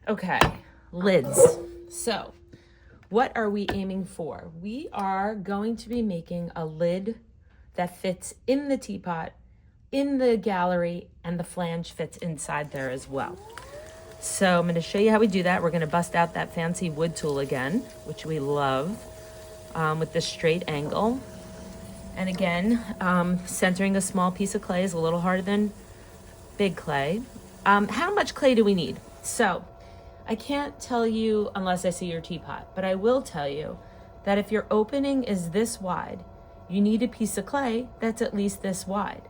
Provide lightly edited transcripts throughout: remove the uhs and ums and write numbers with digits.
Okay, lids. So what are we aiming for? We are going to be making a lid that fits in the teapot, in the gallery, and the flange fits inside there as well. So I'm going to show you how we do that. We're going to bust out that fancy wood tool again, which we love, with this straight angle. And again, centering a small piece of clay is a little harder than big clay. How much clay do we need? So I can't tell you unless I see your teapot, but I will tell you that if your opening is this wide, you need a piece of clay that's at least this wide.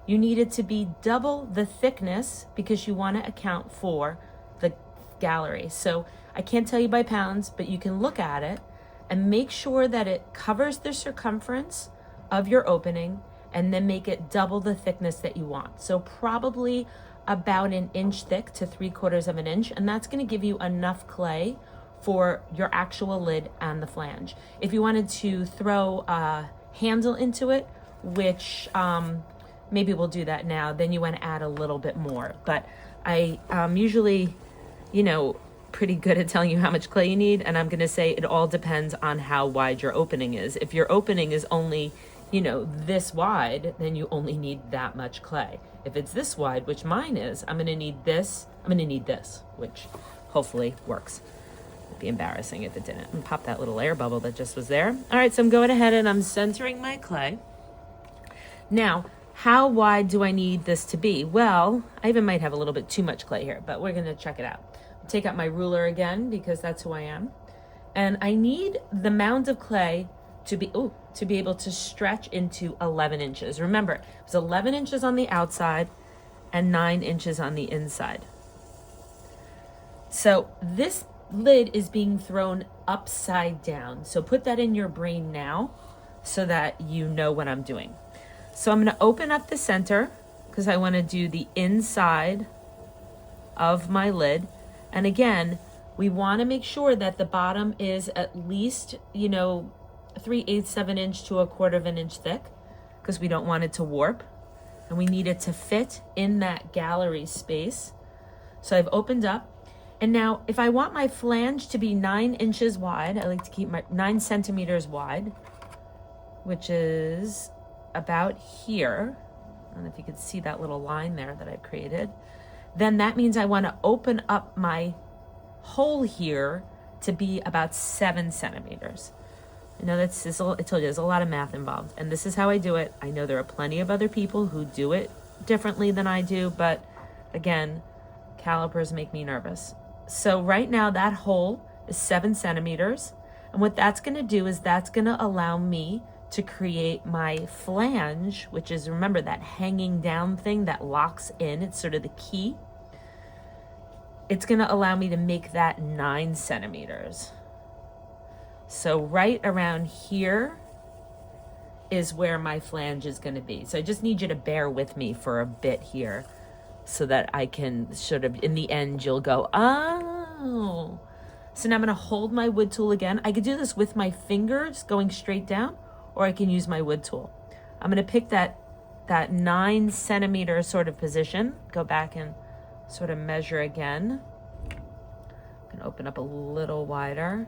You need it to be double the thickness because you want to account for the gallery. So I can't tell you by pounds, but you can look at it and make sure that it covers the circumference of your opening and then make it double the thickness that you want. So probably about 1 inch thick to 3/4 of an inch, and that's going to give you enough clay for your actual lid and the flange. If you wanted to throw a handle into it, which maybe we'll do that now, then you want to add a little bit more. But I usually, pretty good at telling you how much clay you need, and I'm going to say it all depends on how wide your opening is. If your opening is only this wide, then you only need that much clay. If it's this wide, which mine is, I'm going to need this, which hopefully works. It'd be embarrassing if it didn't. And pop that little air bubble that just was there. All right, so I'm going ahead and I'm centering my clay. Now, how wide do I need this to be? Well, I even might have a little bit too much clay here, but we're going to check it out. Take out my ruler again because that's who I am. And I need the mound of clay to be able to stretch into 11 inches. Remember, it was 11 inches on the outside and 9 inches on the inside. So this lid is being thrown upside down. So put that in your brain now so that you know what I'm doing. So I'm going to open up the center because I want to do the inside of my lid. And again, we want to make sure that the bottom is at least, 3/8 of an inch to 1/4 of an inch thick because we don't want it to warp. And we need it to fit in that gallery space. So I've opened up. And now if I want my flange to be 9 inches wide, I like to keep my 9 centimeters wide, which is about here. I don't know if you can see that little line there that I've created. Then that means I want to open up my hole here to be about 7 centimeters. I told you there's a lot of math involved, and this is how I do it. I know there are plenty of other people who do it differently than I do, but again, calipers make me nervous. So right now that hole is 7 centimeters, and what that's going to do is that's going to allow me to create my flange, which is, remember, that hanging down thing that locks in. It's sort of the key. It's going to allow me to make that 9 centimeters. So right around here is where my flange is going to be. So I just need you to bear with me for a bit here so that I can sort of, in the end, you'll go, oh. So now I'm going to hold my wood tool again. I could do this with my fingers going straight down, or I can use my wood tool. I'm going to pick that 9 centimeter sort of position, go back and sort of measure again. I'm going to open up a little wider.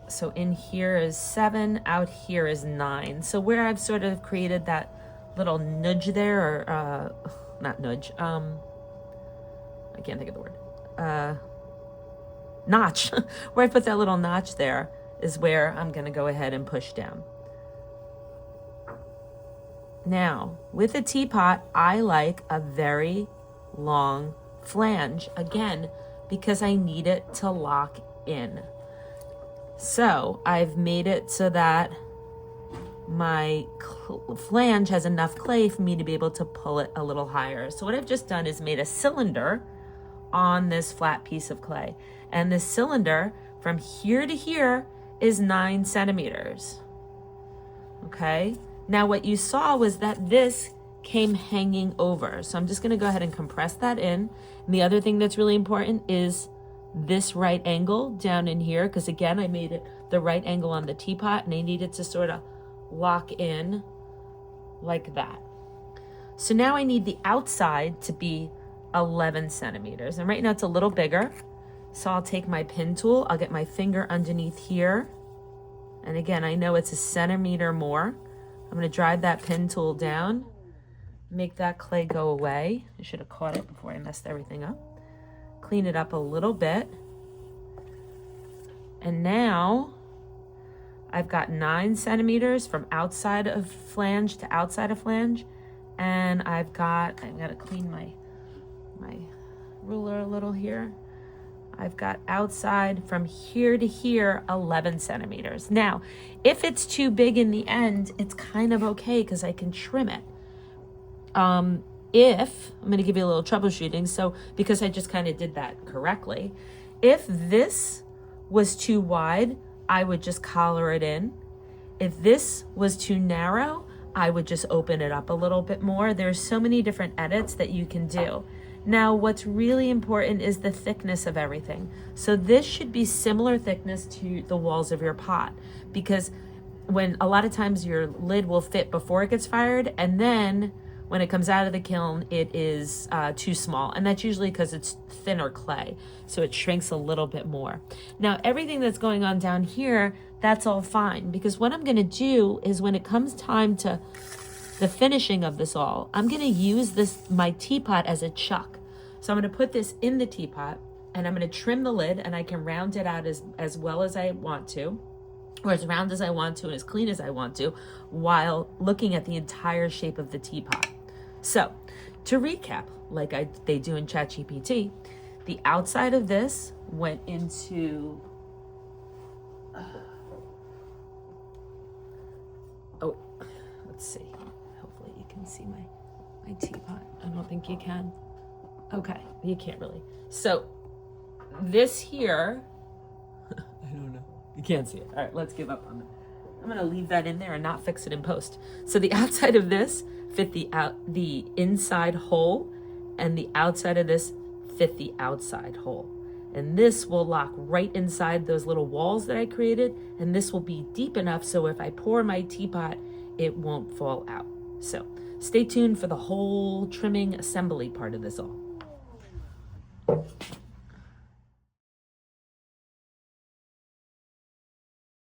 So in here is 7, out here is 9. So where I've sort of created that little nudge there, or not nudge, I can't think of the word, notch, where I put that little notch there is where I'm going to go ahead and push down. Now, with a teapot, I like a very long flange, again, because I need it to lock in. So I've made it so that my flange has enough clay for me to be able to pull it a little higher. So what I've just done is made a cylinder on this flat piece of clay. And this cylinder from here to here is 9 centimeters. Okay. Now what you saw was that this came hanging over. So I'm just going to go ahead and compress that in. And the other thing that's really important is this right angle down in here, because again, I made it the right angle on the teapot and I needed to sort of lock in like that. So now I need the outside to be 11 centimeters. And right now it's a little bigger. So I'll take my pin tool, I'll get my finger underneath here. And again, I know it's a centimeter more. I'm gonna drive that pin tool down, make that clay go away. I should have caught it before I messed everything up. Clean it up a little bit. And now I've got 9 centimeters from outside of flange to outside of flange. And I've got to clean my ruler a little here. I've got outside from here to here, 11 centimeters. Now, if it's too big in the end, it's kind of okay because I can trim it. I'm going to give you a little troubleshooting. So because I just kind of did that correctly, if this was too wide, I would just collar it in. If this was too narrow, I would just open it up a little bit more. There's so many different edits that you can do. Now, what's really important is the thickness of everything. So this should be similar thickness to the walls of your pot, because when a lot of times your lid will fit before it gets fired, and then when it comes out of the kiln, it is too small. And that's usually because it's thinner clay, so it shrinks a little bit more. Now, everything that's going on down here, that's all fine, because what I'm gonna do is when it comes time to the finishing of this all, I'm gonna use my teapot as a chuck. So I'm gonna put this in the teapot and I'm gonna trim the lid, and I can round it out as well as I want to, or as round as I want to and as clean as I want to, while looking at the entire shape of the teapot. So to recap, like they do in ChatGPT, the outside of this went into, let's see. Hopefully you can see my teapot. I don't think you can. Okay, you can't really. So this here, I don't know. You can't see it. All right, let's give up on it. I'm gonna leave that in there and not fix it in post. So the outside of this fit the inside hole, and the outside of this fit the outside hole. And this will lock right inside those little walls that I created, and this will be deep enough so if I pour my teapot, it won't fall out. So stay tuned for the whole trimming assembly part of this all.